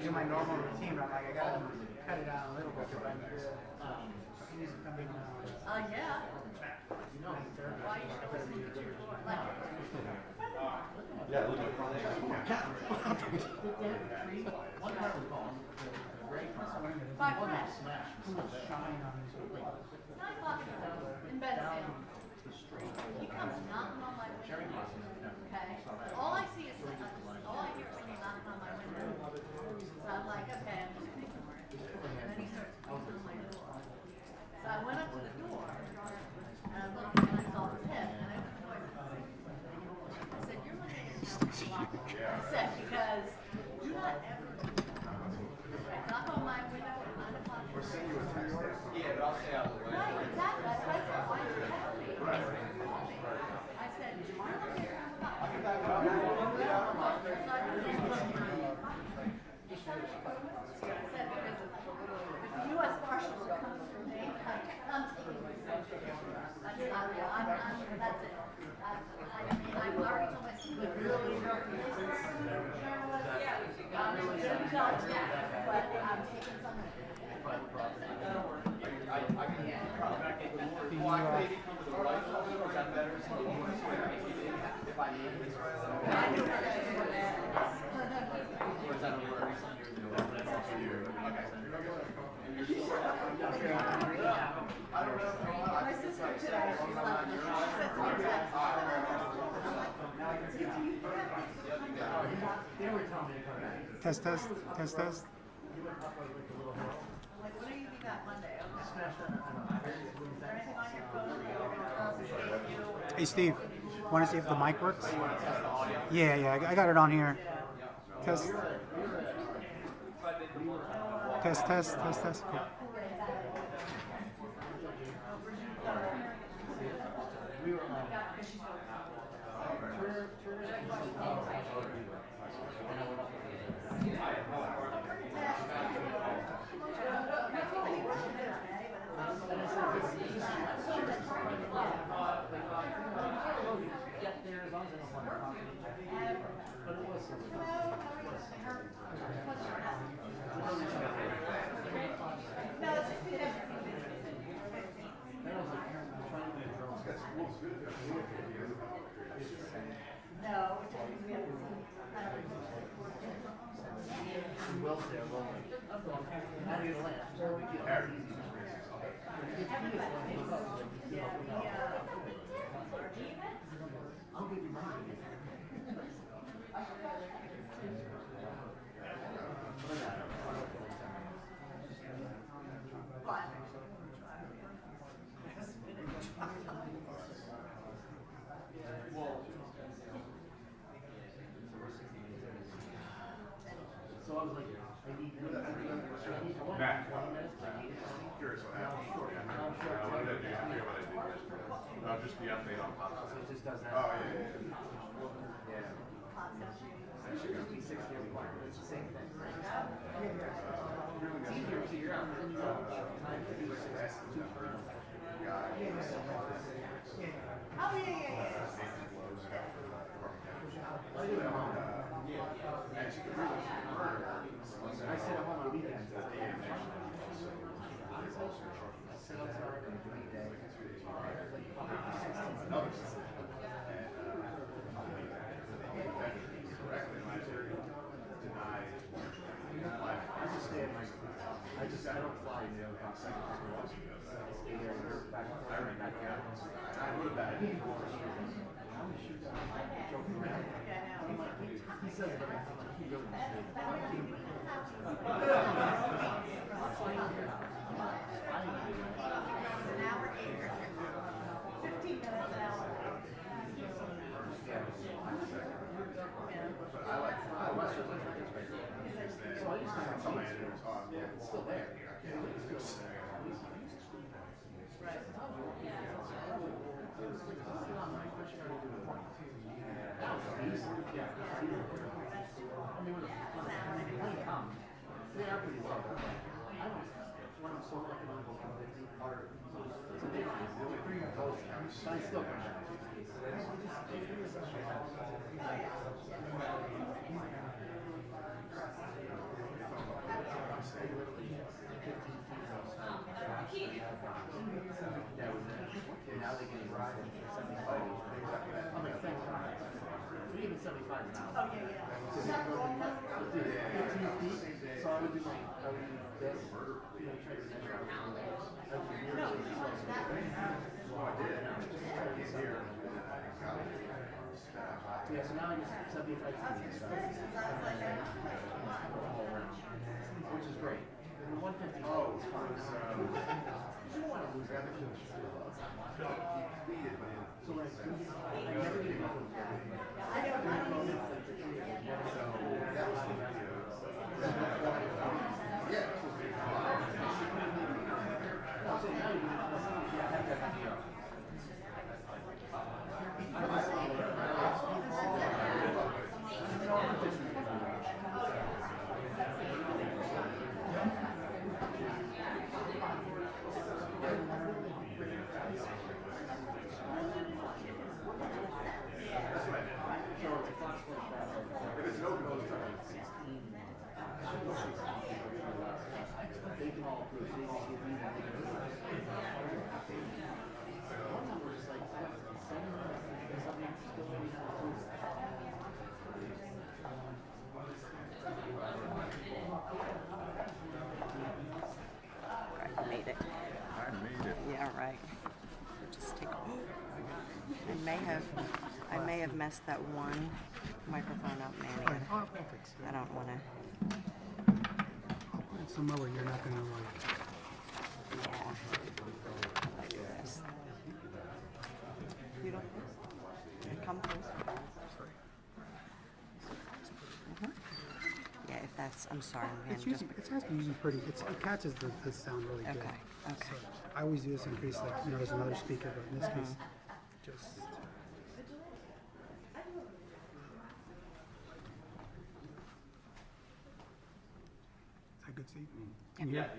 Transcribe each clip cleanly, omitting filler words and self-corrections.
do my normal routine, but I'm like, I gotta cut it out a little bit because I need to. He's coming out. Yeah. Why you should always leave it to your door? Yeah, look at My friend. Shine on his 9 o'clock in bed still. He comes knocking on my window. Okay. All I see is all I hear is him knocking on my window. So I'm like, okay, I'm just gonna ignore it. And then he starts beating on my door. So I went up to the door and I looked and I saw his head and I went noise. I said, you're looking at yourself locked. I said, because do not ever knock on my window at 9 o'clock. Or send you a text. Yeah, but I'll stay out of the way. Right, exactly. That's why I said, why did you text me? I said, you're looking at yourself. U.S. Marshals are coming for me. I'm taking myself. That's not real. That's it. I've already told my school. But I'm taking something. My sister today, she's like, she sent me a text. Test, test, test, test. Like, what do you think that Monday? Okay. Is there anything on your phone? Hey Steve, want to see if the mic works? Yeah, I got it on here. Test. Test. Cool. No, which I think we haven't seen. Well, there, well, how do you laugh? I'll give you mine. So I was like, I need 20 minutes. Matt. I need it. Curious what happened. What did I do? I forget what I did yesterday. Just the update on pop. So it just does that. Oh, yeah. Actually, it's P60 requirement. It's the same thing. It's easier to figure out. Then you know time to do 6 2 3. Oh, yeah. I sit at home on weekends. I sit outside on a great day. I just stay at my. I don't fly in the other house. I stay there back I would have been. Joking around. He says it every time. He really An hour here. 15 minutes an hour. I watch it. So I used to have some it's still there. Right. I mean, when they come, they are pretty low. I don't, when I'm so economical, so they bring your boat, but I still come back. $75. Oh, yeah, yeah. So I would do 18 feet. So I would do like, I would do this, you know, try to measure out. I would do here. No, you want that. Yeah, so now I get 75 feet. All around, which is great. And the 150 is fine. You don't want to lose that. So like, I never get it. Made it. I made it. Yeah, right. Just take. I may have messed that one microphone up, Manny. Oh, perfect. I don't want to. I'll put it somewhere where you're not going to like. Yeah. I do this. You don't. Come closer. Yeah, if that's. I'm sorry, man. It's actually usually pretty. It catches the sound really good. Okay. Okay. So I always do this in case like there's another speaker, but in this case, just. Is that good, Steve? Can you hear?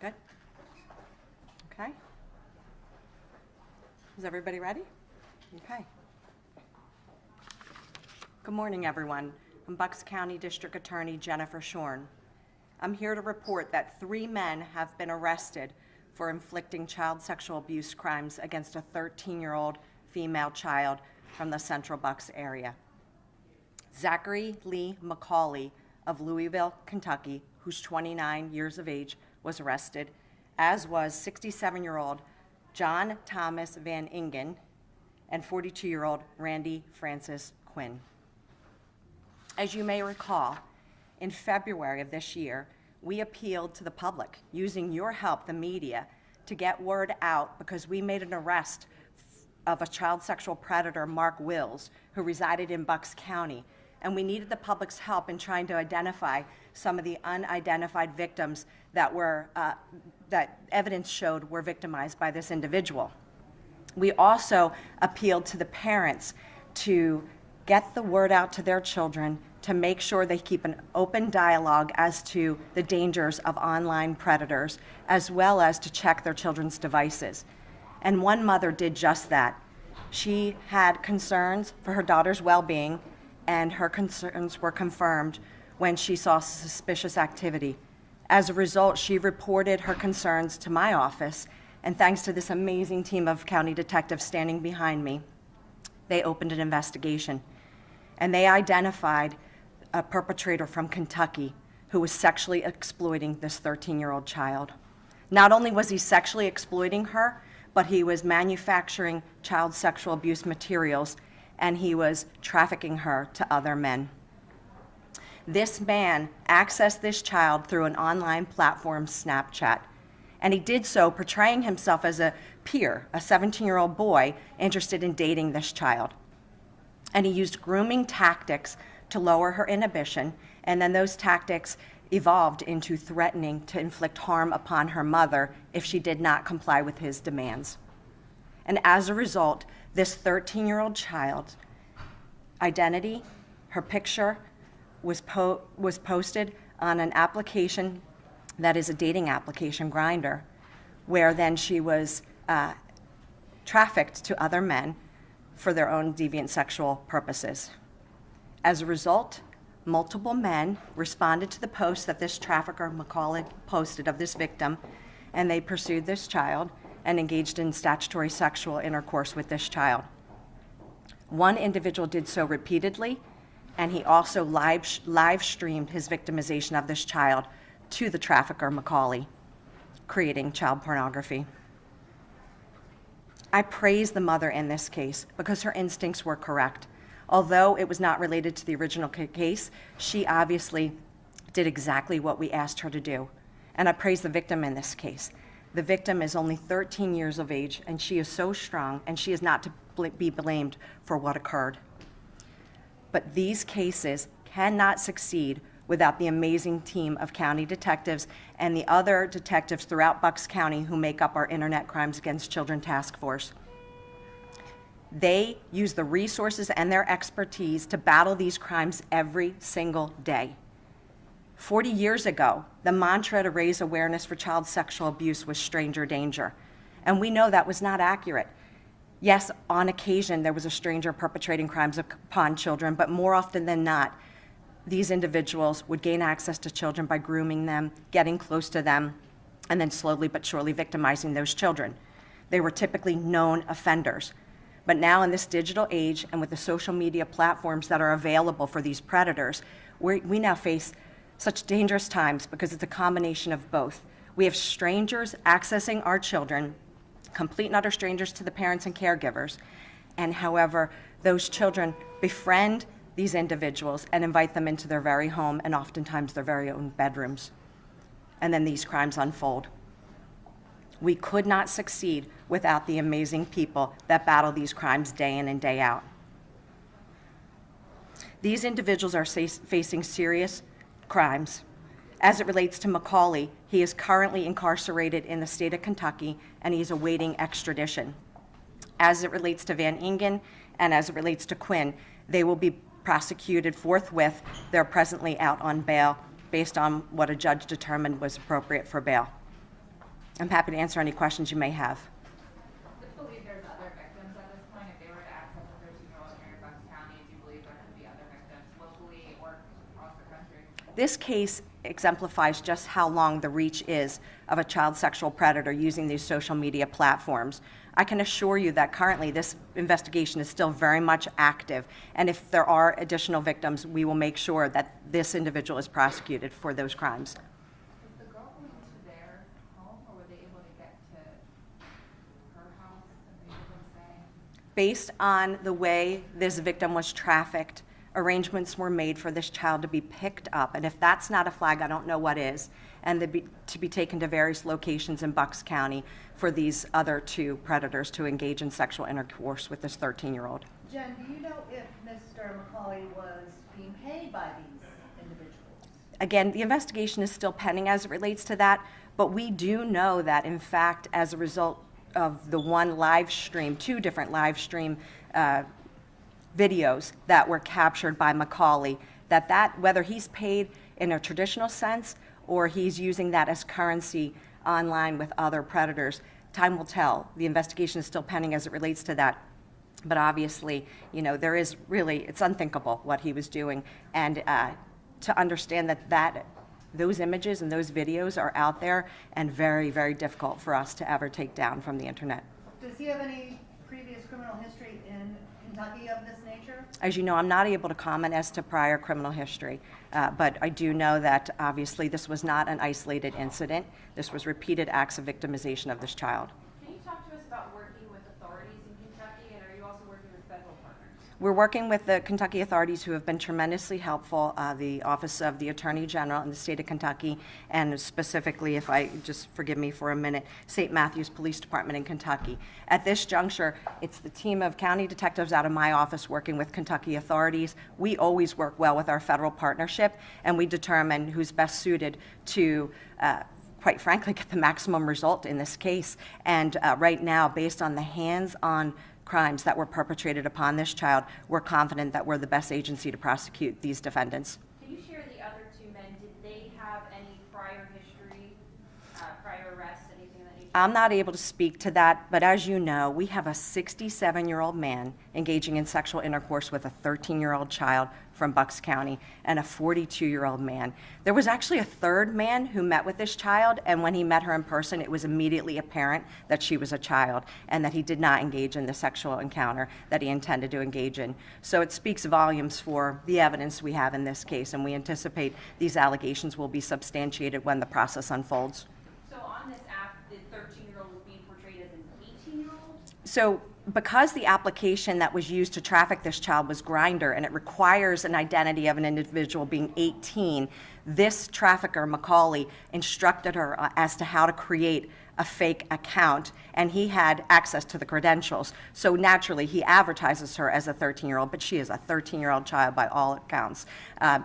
Good. Okay. Is everybody ready? Okay. Good morning, everyone. I'm Bucks County District Attorney Jennifer Shorn. I'm here to report that 3 men have been arrested for inflicting child sexual abuse crimes against a 13-year-old female child from the Central Bucks area. Zachary Lee McCauley of Louisville, Kentucky, who's 29 years of age, was arrested, as was 67-year-old John Thomas Van Ingen and 42-year-old Randy Francis Quinn. As you may recall, in February of this year, we appealed to the public, using your help, the media, to get word out because we made an arrest of a child sexual predator, Mark Wills, who resided in Bucks County. And we needed the public's help in trying to identify some of the unidentified victims that that evidence showed were victimized by this individual. We also appealed to the parents to get the word out to their children to make sure they keep an open dialogue as to the dangers of online predators, as well as to check their children's devices. And one mother did just that. She had concerns for her daughter's well-being, and her concerns were confirmed when she saw suspicious activity. As a result, she reported her concerns to my office, and thanks to this amazing team of county detectives standing behind me, they opened an investigation. And they identified a perpetrator from Kentucky who was sexually exploiting this 13-year-old child. Not only was he sexually exploiting her, but he was manufacturing child sexual abuse materials, and he was trafficking her to other men. This man accessed this child through an online platform, Snapchat, and he did so portraying himself as a peer, a 17-year-old boy interested in dating this child. And he used grooming tactics to lower her inhibition, and then those tactics evolved into threatening to inflict harm upon her mother if she did not comply with his demands. And as a result, this 13-year-old child's identity, her picture, was posted on an application that is a dating application, Grindr, where then she was trafficked to other men for their own deviant sexual purposes. As a result, multiple men responded to the post that this trafficker, McCauley, posted of this victim, and they pursued this child and engaged in statutory sexual intercourse with this child. One individual did so repeatedly, and he also live streamed his victimization of this child to the trafficker, Macaulay, creating child pornography. I praise the mother in this case because her instincts were correct. Although it was not related to the original case, she obviously did exactly what we asked her to do. And I praise the victim in this case. The victim is only 13 years of age, and she is so strong, and she is not to be blamed for what occurred. But these cases cannot succeed without the amazing team of county detectives and the other detectives throughout Bucks County who make up our Internet Crimes Against Children Task Force. They use the resources and their expertise to battle these crimes every single day. 40 years ago, the mantra to raise awareness for child sexual abuse was stranger danger, and we know that was not accurate. Yes, on occasion, there was a stranger perpetrating crimes upon children, but more often than not, these individuals would gain access to children by grooming them, getting close to them, and then slowly but surely victimizing those children. They were typically known offenders. But now in this digital age and with the social media platforms that are available for these predators, we now face such dangerous times because it's a combination of both. We have strangers accessing our children, complete and utter strangers to the parents and caregivers, and however, those children befriend these individuals and invite them into their very home and oftentimes their very own bedrooms. And then these crimes unfold. We could not succeed without the amazing people that battle these crimes day in and day out. These individuals are facing serious crimes. As it relates to Macaulay, he is currently incarcerated in the state of Kentucky and he is awaiting extradition. As it relates to Van Ingen and as it relates to Quinn, they will be prosecuted forthwith. They're presently out on bail based on what a judge determined was appropriate for bail. I'm happy to answer any questions you may have. Do you believe there's other victims at this point? If they were to access a 13-year-old here in Bucks County, do you believe there could be other victims locally or across the country? This case exemplifies just how long the reach is of a child sexual predator using these social media platforms. I can assure you that currently this investigation is still very much active, and if there are additional victims, we will make sure that this individual is prosecuted for those crimes. Was the girl going to their home, or were they able to get to her house, as they would say? Based on the way this victim was trafficked, arrangements were made for this child to be picked up, and if that's not a flag, I don't know what is, and to be taken to various locations in Bucks County for these other two predators to engage in sexual intercourse with this 13-year-old. Jen, do you know if Mr. Macaulay was being paid by these individuals? Again, the investigation is still pending as it relates to that, but we do know that, in fact, as a result of the one live stream, two different live stream videos that were captured by Macaulay, that whether he's paid in a traditional sense or he's using that as currency online with other predators, time will tell. The investigation is still pending as it relates to that. But obviously, there is really, it's unthinkable what he was doing. And to understand that those images and those videos are out there and very, very difficult for us to ever take down from the internet. Does he have any previous criminal history in Kentucky of this nature? As you know, I'm not able to comment as to prior criminal history, but I do know that obviously this was not an isolated incident. This was repeated acts of victimization of this child. Can you talk to us about working with authorities in Kentucky, and are you also working with federal partners? We're working with the Kentucky authorities who have been tremendously helpful, the Office of the Attorney General in the state of Kentucky, and specifically, if I just forgive me for a minute, St. Matthews Police Department in Kentucky. At this juncture, it's the team of county detectives out of my office working with Kentucky authorities. We always work well with our federal partnership, and we determine who's best suited to quite frankly, get the maximum result in this case. And right now, based on the hands-on crimes that were perpetrated upon this child, we're confident that we're the best agency to prosecute these defendants. Can you share the other two men? Did they have any prior history, prior arrests, anything of that nature? I'm not able to speak to that, but as you know, we have a 67-year-old man engaging in sexual intercourse with a 13-year-old child from Bucks County and a 42-year-old man. There was actually a third man who met with this child, and when he met her in person, it was immediately apparent that she was a child and that he did not engage in the sexual encounter that he intended to engage in. So it speaks volumes for the evidence we have in this case, and we anticipate these allegations will be substantiated when the process unfolds. So on this app, the 13-year-old was being portrayed as an 18-year-old? So because the application that was used to traffic this child was Grindr, and it requires an identity of an individual being 18, this trafficker, Macaulay, instructed her as to how to create a fake account, and he had access to the credentials. So naturally, he advertises her as a 13-year-old, but she is a 13-year-old child by all accounts.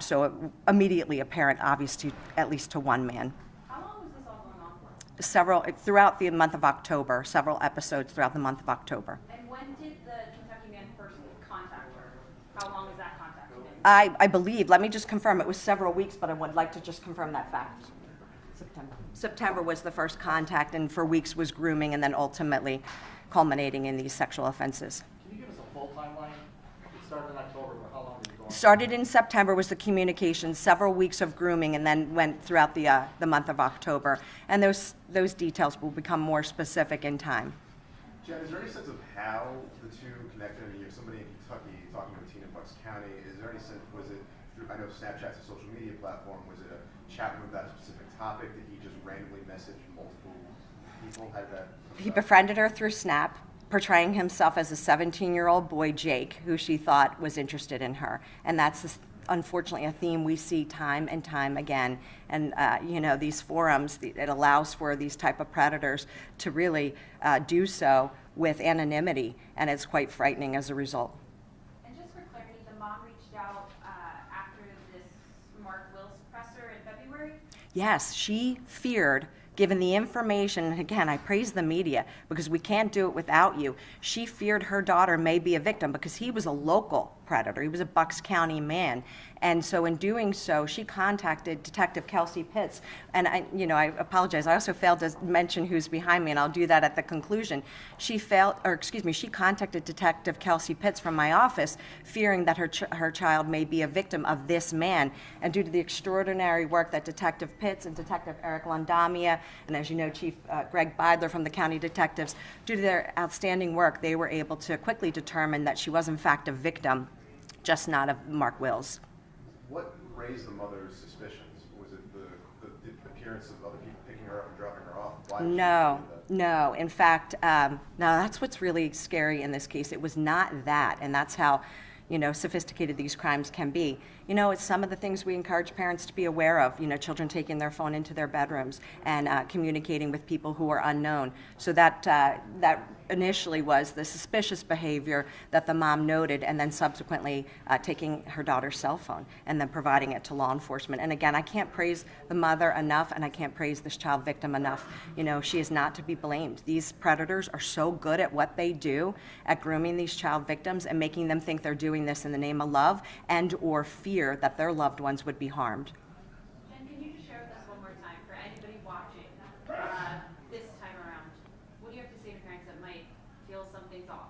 So immediately apparent, obviously, at least to one man. How long was this all going on for? Throughout the month of October, several episodes throughout the month of October. And when did the Kentucky man first contact her? How long was that contact been? I believe, let me just confirm, it was several weeks, but I would like to just confirm that fact. September was the first contact, and for weeks was grooming, and then ultimately culminating in these sexual offenses. Can you give us a full timeline? It started in October, but how long did it go on? Started in September was the communication, several weeks of grooming, and then went throughout the month of October. And those details will become more specific in time. Jen, is there any sense of how the two connected? I mean, you have somebody in Kentucky talking to a teen in Bucks County. Is there any sense, was it through, I know Snapchat's a social media platform, was it a chat room about a specific topic? Did he just randomly message multiple people? How did that? He befriended her through Snap, portraying himself as a 17-year-old boy, Jake, who she thought was interested in her. And that's unfortunately a theme we see time and time again. And these forums, it allows for these type of predators to really do so with anonymity, and it's quite frightening as a result. And just for clarity, the mom reached out after this Mark Wills presser in February? Yes, she feared, given the information, and again, I praise the media because we can't do it without you. She feared her daughter may be a victim because he was a local predator. He was a Bucks County man. And so in doing so, she contacted Detective Kelsey Pitts. And I apologize, I also failed to mention who's behind me, and I'll do that at the conclusion. She contacted Detective Kelsey Pitts from my office, fearing that her child may be a victim of this man. And due to the extraordinary work that Detective Pitts and Detective Eric Landamia, and as you know, Chief Greg Beidler from the county detectives, due to their outstanding work, they were able to quickly determine that she was in fact a victim, just not of Mark Wills. What raised the mother's suspicions? Was it the appearance of other people picking her up and dropping her off? Why did she do that? No. In fact, no, that's what's really scary in this case. It was not that, and that's how sophisticated these crimes can be. It's some of the things we encourage parents to be aware of, children taking their phone into their bedrooms and communicating with people who are unknown. So that initially was the suspicious behavior that the mom noted, and then subsequently taking her daughter's cell phone and then providing it to law enforcement. And again, I can't praise the mother enough, and I can't praise this child victim enough. She is not to be blamed. These predators are so good at what they do, at grooming these child victims and making them think they're doing this in the name of love and or fear that their loved ones would be harmed. Jen, can you just share with us one more time, for anybody watching this time around, what do you have to say to parents that might feel something's off?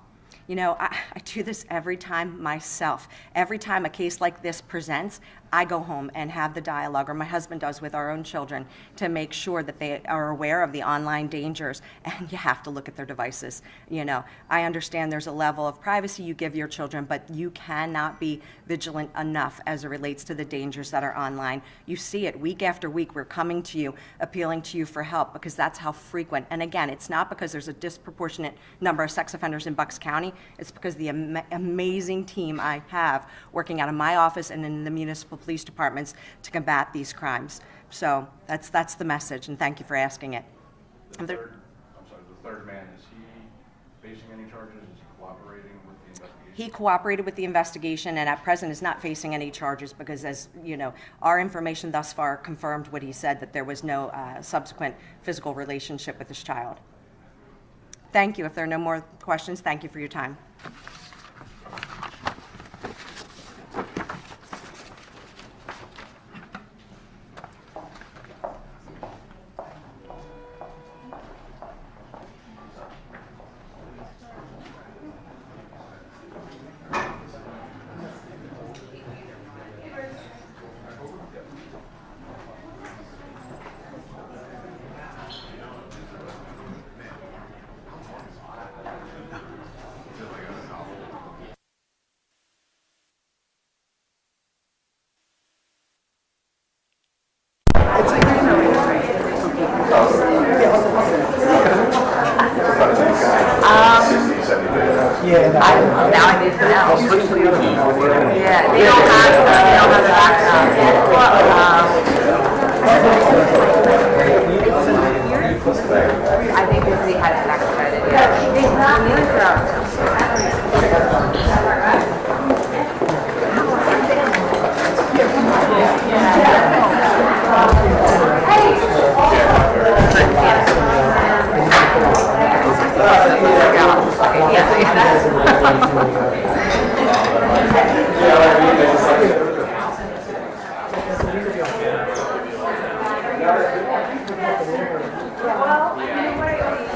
I do this every time myself. Every time a case like this presents, I go home and have the dialogue, or my husband does with our own children, to make sure that they are aware of the online dangers, and you have to look at their devices. I understand there's a level of privacy you give your children, but you cannot be vigilant enough as it relates to the dangers that are online. You see it week after week. We're coming to you, appealing to you for help, because that's how frequent. And again, it's not because there's a disproportionate number of sex offenders in Bucks County. It's because the amazing team I have working out of my office and in the municipal police departments to combat these crimes. So that's the message, and thank you for asking it. The third man, is he facing any charges? Is he cooperating with the investigation? He cooperated with the investigation, and at present is not facing any charges because, as you know, our information thus far confirmed what he said, that there was no subsequent physical relationship with his child. Thank you. If there are no more questions, thank you for your time.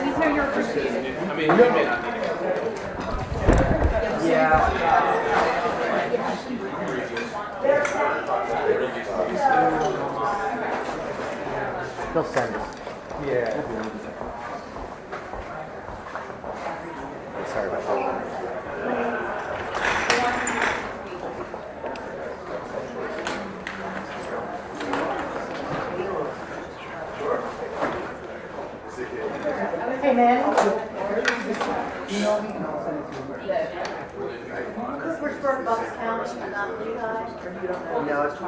Anytime you're appreciated. I mean, you may not need it. They'll send us. Yeah. Sorry about that. Hey, man. Email me and I'll send it to you. Because we're Bucks County, not you guys, or you don't know? No, it's